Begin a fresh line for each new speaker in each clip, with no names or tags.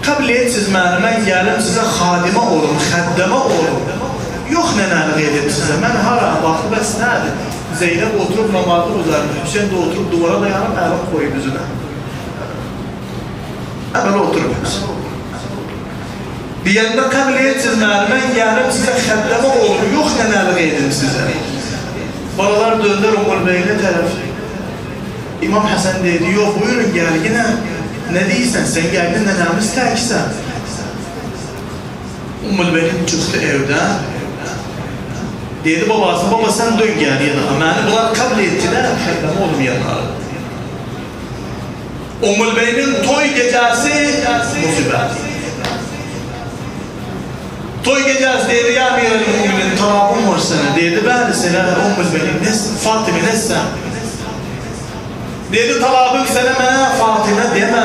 Kabul etsiz məni, mən gəlim sizə xadimə olum, xəddəmə olum. Yox nənəlik edib sizə, mən hara, baxı bəs nədir? Zeynəb oturub namazı uzarmış, Hüseyin də oturub duvara dayanıb, əlim qoyub üzünə. Əmələ oturub hepsi. Deyəndə qəbul etsiz məni, mən gəlim sizə xəddəmə olum, yox nənəlik edim sizə. Balalar döndər Umul Beyinə tərəf. İmam Həsən deydi, yox buyurun gəl, yenə nə deyirsən, sən gəldin nənəmiz təksən. Umul Beyin çıxdı evdən. Dedi babası, baba sən dön gəl yana. Məni bunlar qəbul etdilər, xəddəmə olum yana. Umul Bey'in toy gecesi musibet. Toy gecesi dedi ya Amirul Müminin talabım var sana. Dedi bəli sənə Umul Bey'in Fatıma nəsən? Dedi talabım sənə mənə Fatıma demə.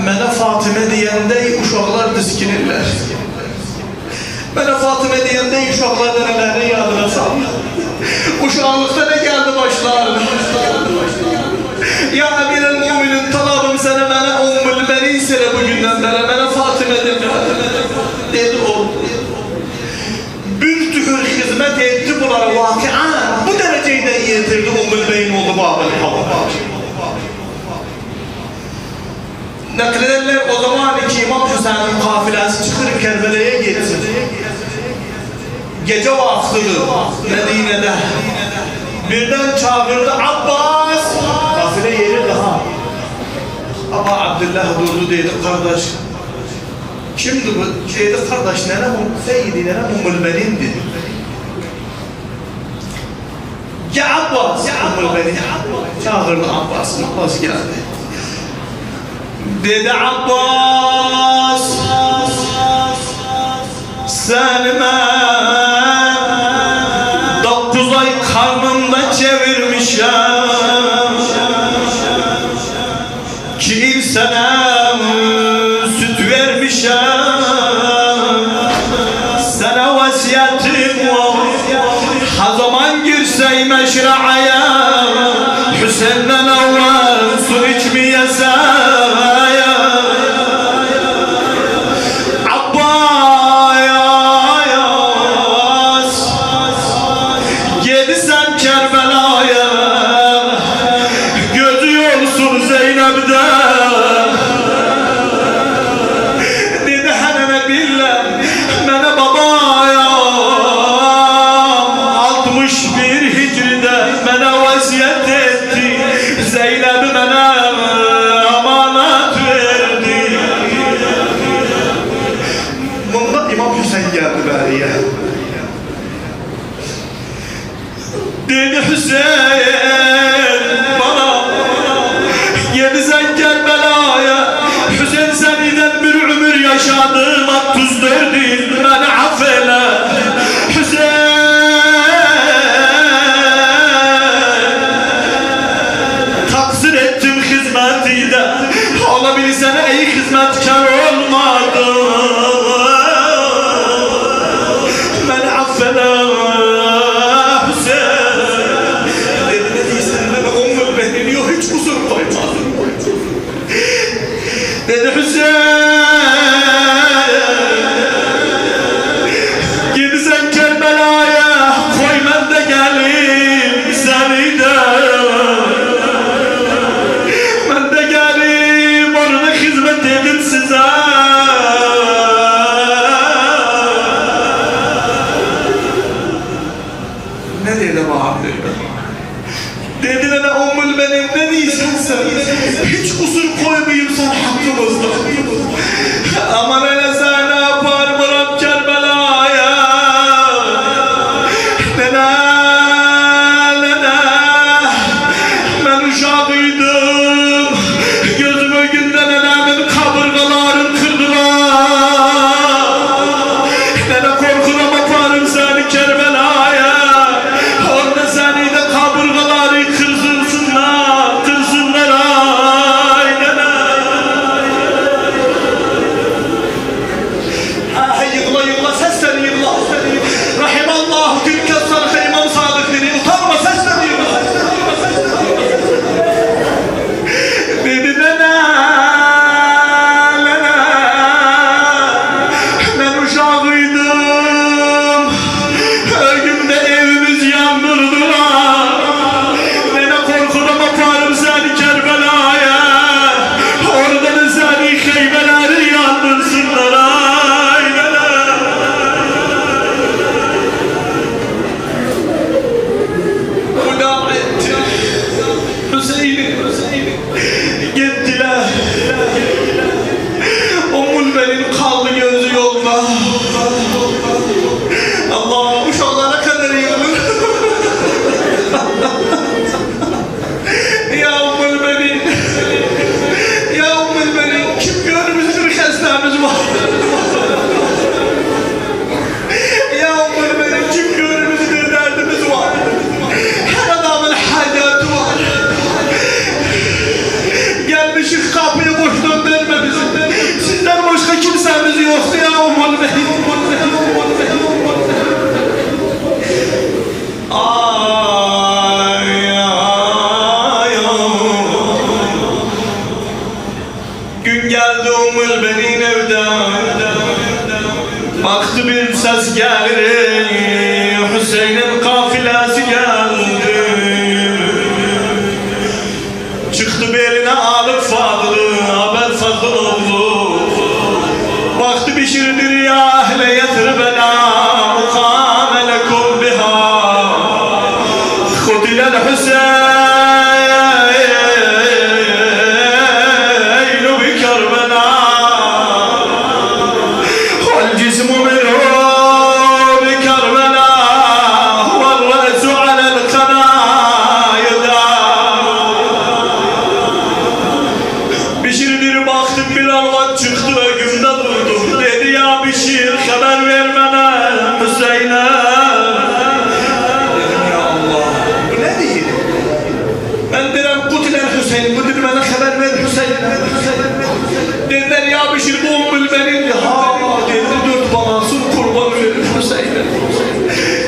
Mənə Fatıma deyəndə uşaqlar diskinirlər. Mənə Fatıma deyəndə uşaqlar nənələrini yadına salır. Uşaqlıqda nə gəldi başlarına? Ya Amirul Müminin talabım sənə mənə Ummul Beyin sənə bugündən bələ mənə Fatıma demə. Dedi oldu. Bir tühür hizmet etti bunlara vakian. Bu dereceyden yetirdi Ummul Beyin oldu babın hava. Naklederler o zaman ki İmam Hüseyin'in kafilesi çıkır Kerbela'ya getir. Gece vaktıdır Medine'de. Birden çağırdı Abbas. Kafile yeri daha. Ama Abdullah durdu dedi kardeş. Kimdi bu? Dedi kardeş nenem Seyyidi nenem Ummul Beyin dedi. Ya Abbas. Ummul Beyin. Çağırdı Abbas. Abbas geldi. Dedi Abbas. Sen ben 9 ay karnımda çevirmişim. Ki sana süt vermişim. Sana vasiyetim var. Ha zaman girsey meşra'aya Hüseyin'den evvel su içmeyesen. Dedi Hüseyin bana yedi sen Kerbela'ya Hüseyin seniden bir ömür yaşadım 34 yıl beni affeyle Hüseyin taksir ettim hizmetinde olabilirsen iyi hizmetkar olmadım beni affeyle dedi Hüseyin gidi sen Kerbela'ya koy ben de gelim seni de ben de gelim orada hizmet edin size ne dedi bana dediler Ummul Beyin ne değilsin sen hiç kusur koymayayım sen hakkımızda Ummul Benin kaldı gözü yolda. Allah uşaklara kadar yığılır. Ya Ummul Benin, ya Ummul Benin, kim görmüştür hastamiz var? Ya Ummul Benin, kim görmüştür derdimiz var? Her adamın hacatı var. Gelmişik kapıya boş döndürme bizi. Sizden başka kimsemiz yoktu ya Ummul Benin. Gün geldi Ummul Benin evden. Baktı bir ses geldi, Hüseyin'in kafilesi geldi. Çıktı beline alıp Fadıl'ı, haber Fadıl oldu. Baktı bişirdir ya ahle yetir bela, mukame lekum biha. Kudilel Hüseyin dediler ya Bişir bu Ummul Benin. Ha dedi, dört balasın kurban verir Hüseyin'e.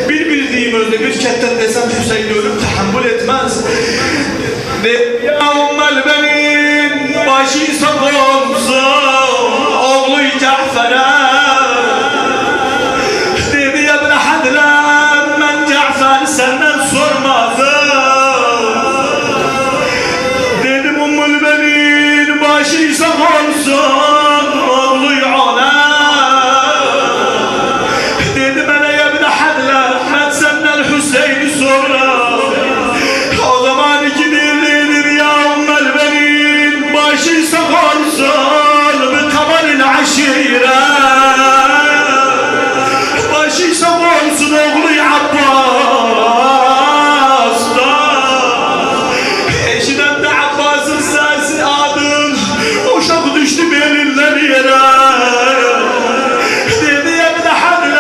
Bir bildiğim önde bir ketten desem Hüseyin ölüp tahammül etmez. Dedi ya Ummul Benin, başı sağ olsun oğlu Cafer'e. Dedi ya bin Hadlem, ben Cafer senden sormadım. Dedim Ummul Benin, başı sağ olsun oğlu Yala. Dedi bana ya bin Hadlem, ben senden Hüseyin'i sorarım. O zaman iki dedim ya Ummul Benin, başı sağ olsun bir kamarın aşire. Başı sağ olsun oğlu Abbas'ta. Eşiden de Abbas'ın sesi adın, uşak düştü belinden yere. Dedi ya bin Hadlem,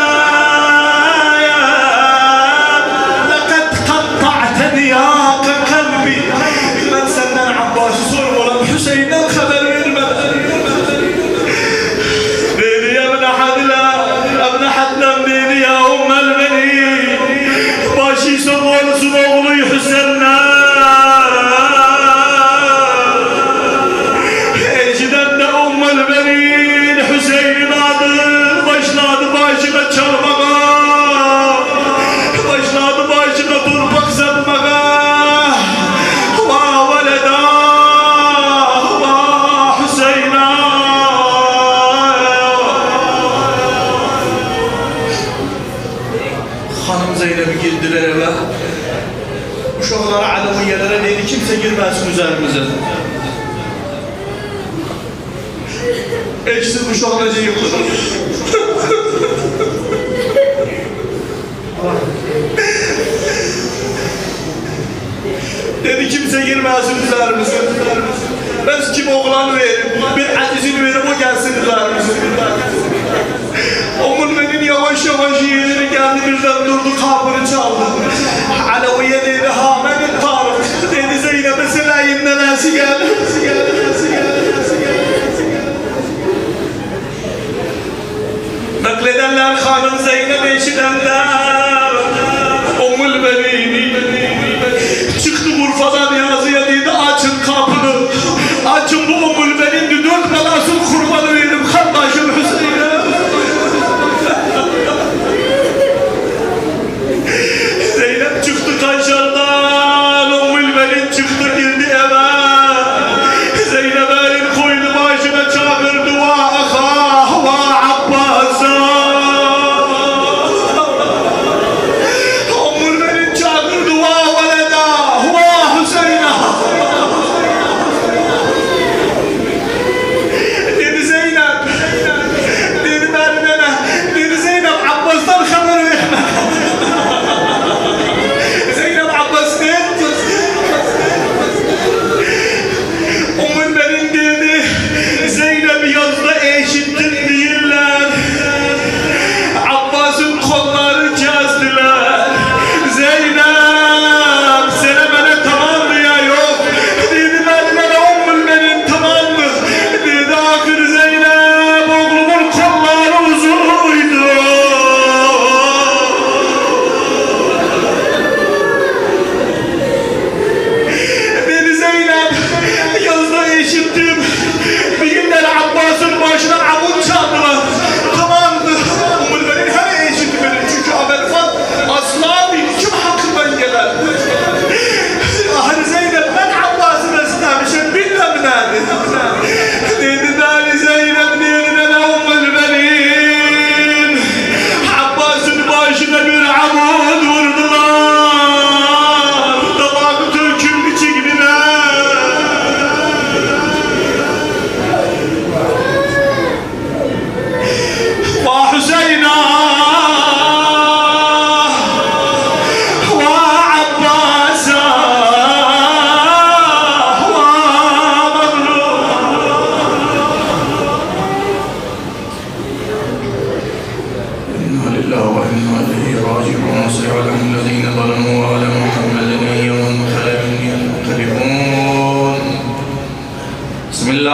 lekad katta'teni ya kalbi. Ben senden Abbas'ı sormadım, Hüseyin'den haber vermeden. Dedi ya bin Hadlem, dedi ya Ummul Benin, başı sağ olsun oğlu Hüseyin'den. Eciden de Ummul Benin, Hüseyin'in adı başladı başına çalmaya. Başladı başına turpak satmaya. Va veleda, va Hüseyin'a. Hanım Zeynep'i girdiler eve. Uşaklara, alamiyelere dedi kimse girmesin üzerimize. Eksiz uşaklarca yıkılır. Dedi kimse girmesin üzerimize. Ben kim oğlan veririm, bir azizini veririm, o gelsin üzerimize. Ummul Benin yavaş yavaş yeğenleri geldi, birden durdu, kapını çaldı. Alaviye dedi, Hamen'in Tarık. Dedi Zeynep'e selayın nenesi geldi. Nakledenler hanım Zeynep eşidenler Ummul Benin'i. Çıktı Urfa'dan yazıya dedi, açın kapını. Açın bu Ummul Benin'di, dört belasın kurbanı veririm kardeşim Hüseyin'e. Zeynep çıktı Kaşar'dan, Ummul Benin çıktı girdi eve. Zeynep elin koydu başına çağırdı, va aha va Abbas'a. Ummul Benin çağırdı, va veleda, va Hüseyin.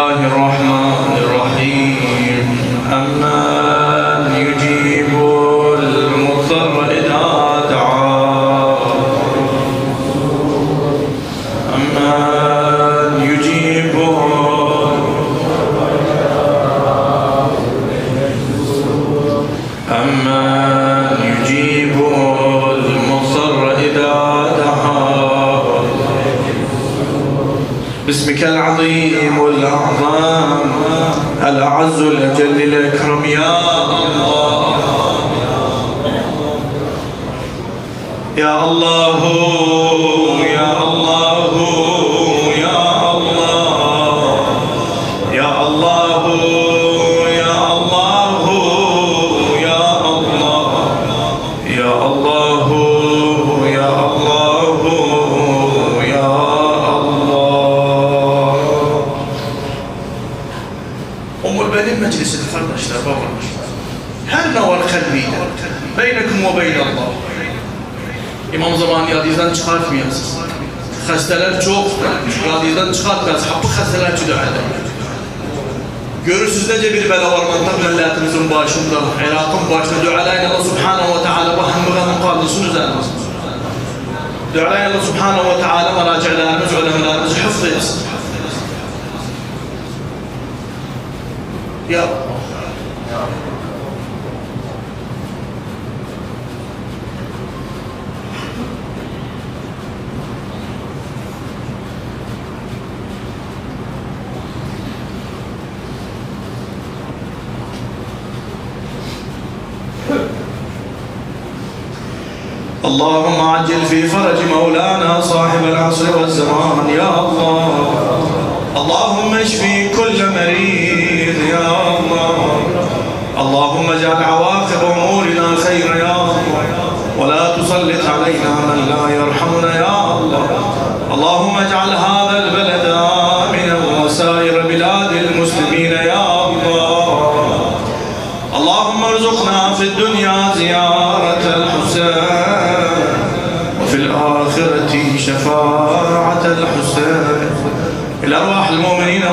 الله الرحمن الرحيم أمن يجيب المضطر إذا دعاه أمن يجيب المضطر إذا دعاه باسمك العظيم الأعظم الأعز الأجل الأكرم يا الله يا الله يا الله يا الله يا الله يا الله يا الله يا الله يا الله يا الله. أم البنين مجلس الفرنشتر هل نوى القلبي بينكم وبين الله. İmam zamanı yadınızdan çıkartmayasınız. Hastalar çok, yadınızdan çıkartmayasınız. Hakkı hastalar tüdüğede. Görürsünüz nece bir bela var mantak milletimizin başında, Irak'ın başında. Dualayın Allah subhanahu wa ta'ala bu hımmıganın kaldısın üzeriniz. Dualayın Allah subhanahu wa ta'ala meracilerimiz, ulemelerimizi hıfz etsin. Ya اللهم عجل في فرج مولانا صاحب العصر والزمان يا الله. اللهم اشفي كل مريض يا الله. اللهم اجعل عواقب امورنا خيرا يا الله ولا تسلط علينا من لا يرحمنا يا الله. اللهم اجعل هذا البلد آمنا وسائر بلاد المسلمين يا الله. اللهم ارزقنا في الدنيا زيارة الحسين وفي الآخرة شفاعة الحسين إلى أرواح المؤمنين